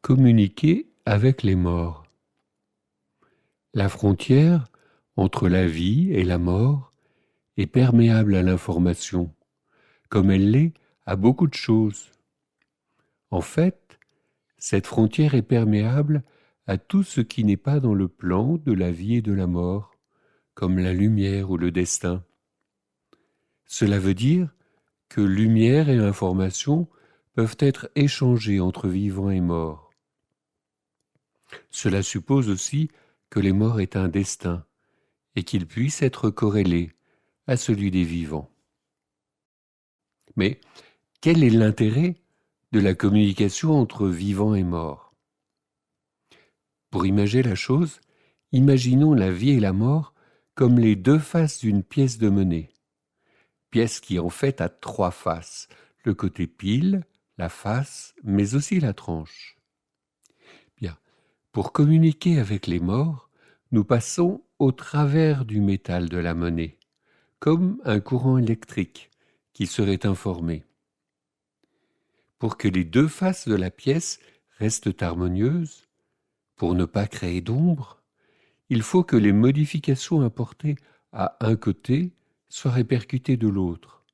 Communiquer avec les morts. La frontière entre la vie et la mort est perméable à l'information, comme elle l'est à beaucoup de choses. En fait, cette frontière est perméable à tout ce qui n'est pas dans le plan de la vie et de la mort, comme la lumière ou le destin. Cela veut dire que lumière et information peuvent être échangées entre vivants et morts. Cela suppose aussi que les morts aient un destin et qu'ils puissent être corrélés à celui des vivants. Mais quel est l'intérêt de la communication entre vivants et morts? Pour imager la chose, imaginons la vie et la mort comme les deux faces d'une pièce de monnaie. Pièce qui en fait a trois faces, le côté pile, la face, mais aussi la tranche. Bien, pour communiquer avec les morts, nous passons au travers du métal de la monnaie, comme un courant électrique qui serait informé. Pour que les deux faces de la pièce restent harmonieuses, pour ne pas créer d'ombre, il faut que les modifications apportées à un côté soient répercutées de l'autre.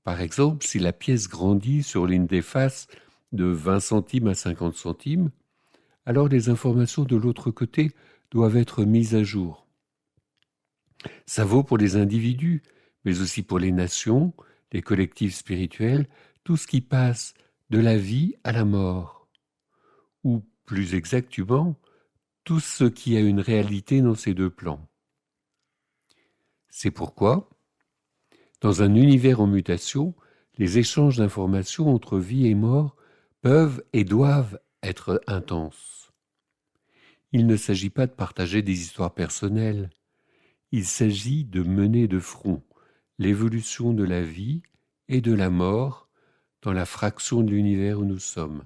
Par exemple, si la pièce grandit sur l'une des faces de 20 centimes à 50 centimes, alors les informations de l'autre côté doivent être mises à jour. Ça vaut pour les individus, mais aussi pour les nations, les collectifs spirituels, tout ce qui passe de la vie à la mort, ou plus exactement, tout ce qui a une réalité dans ces deux plans. C'est pourquoi, dans un univers en mutation, les échanges d'informations entre vie et mort peuvent et doivent être intenses. Il ne s'agit pas de partager des histoires personnelles, il s'agit de mener de front l'évolution de la vie et de la mort dans la fraction de l'univers où nous sommes.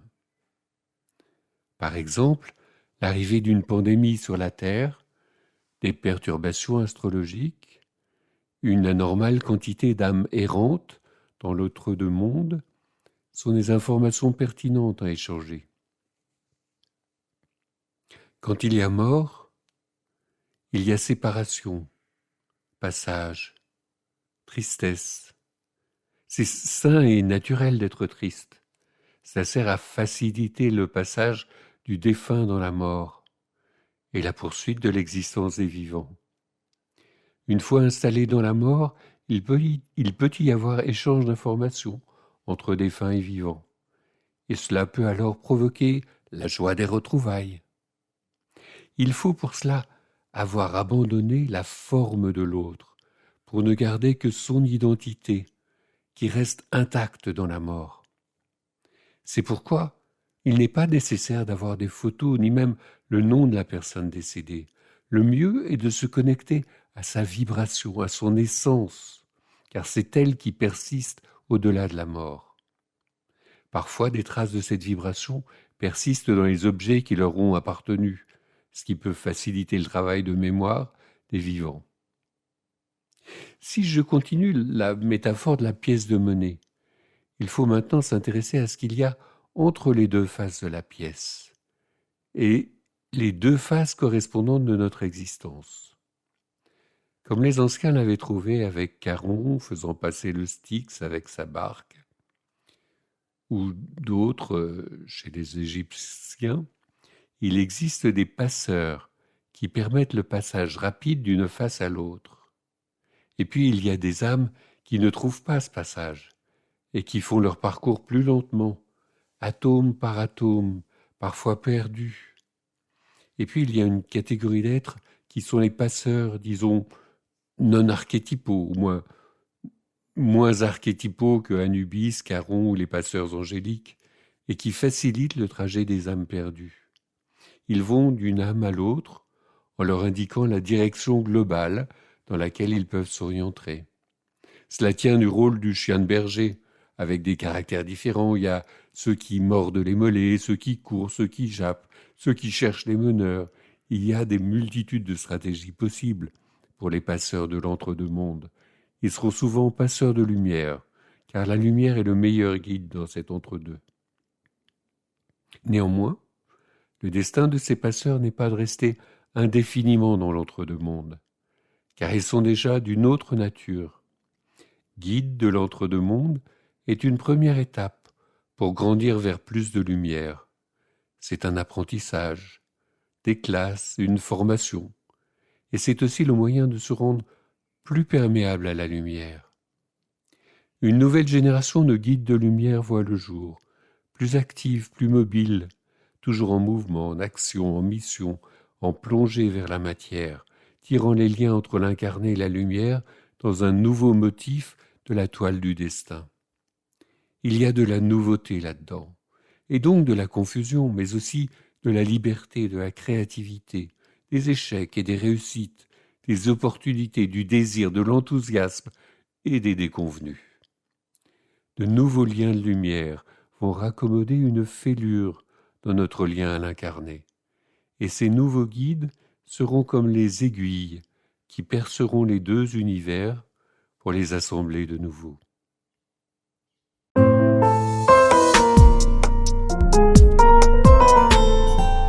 Par exemple, l'arrivée d'une pandémie sur la Terre, des perturbations astrologiques, une anormale quantité d'âmes errantes dans l'autre-deux monde sont des informations pertinentes à échanger. Quand il y a mort, il y a séparation, passage, tristesse. C'est sain et naturel d'être triste. Ça sert à faciliter le passage du défunt dans la mort et la poursuite de l'existence des vivants. Une fois installé dans la mort, il peut y avoir échange d'informations entre défunts et vivants, et cela peut alors provoquer la joie des retrouvailles. Il faut pour cela avoir abandonné la forme de l'autre, pour ne garder que son identité, qui reste intacte dans la mort. C'est pourquoi il n'est pas nécessaire d'avoir des photos, ni même le nom de la personne décédée. Le mieux est de se connecter à sa vibration, à son essence, car c'est elle qui persiste au-delà de la mort. Parfois, des traces de cette vibration persistent dans les objets qui leur ont appartenu, ce qui peut faciliter le travail de mémoire des vivants. Si je continue la métaphore de la pièce de monnaie, il faut maintenant s'intéresser à ce qu'il y a entre les deux faces de la pièce et les deux faces correspondantes de notre existence. Comme les anciens l'avaient trouvé avec Charon faisant passer le Styx avec sa barque, ou d'autres chez les Égyptiens, il existe des passeurs qui permettent le passage rapide d'une face à l'autre. Et puis il y a des âmes qui ne trouvent pas ce passage et qui font leur parcours plus lentement, atome par atome, parfois perdus. Et puis il y a une catégorie d'êtres qui sont les passeurs, disons, non archétypaux, ou moins archétypaux que Anubis, Charon ou les passeurs angéliques, et qui facilitent le trajet des âmes perdues. Ils vont d'une âme à l'autre en leur indiquant la direction globale dans laquelle ils peuvent s'orienter. Cela tient du rôle du chien de berger, avec des caractères différents. Il y a ceux qui mordent les mollets, ceux qui courent, ceux qui jappent, ceux qui cherchent les meneurs. Il y a des multitudes de stratégies possibles pour les passeurs de l'entre-deux-mondes. Ils seront souvent passeurs de lumière, car la lumière est le meilleur guide dans cet entre-deux. Néanmoins, Le destin de ces passeurs n'est pas de rester indéfiniment dans l'entre-deux-mondes, car ils sont déjà d'une autre nature. Guide de l'entre-deux-mondes est une première étape pour grandir vers plus de lumière. C'est un apprentissage, des classes, une formation, et c'est aussi le moyen de se rendre plus perméable à la lumière. Une nouvelle génération de guides de lumière voit le jour, plus active, plus mobile, toujours en mouvement, en action, en mission, en plongée vers la matière, tirant les liens entre l'incarné et la lumière dans un nouveau motif de la toile du destin. Il y a de la nouveauté là-dedans, et donc de la confusion, mais aussi de la liberté, de la créativité, des échecs et des réussites, des opportunités, du désir, de l'enthousiasme et des déconvenus. De nouveaux liens de lumière vont raccommoder une fêlure dans notre lien à l'incarné. Et ces nouveaux guides seront comme les aiguilles qui perceront les deux univers pour les assembler de nouveau.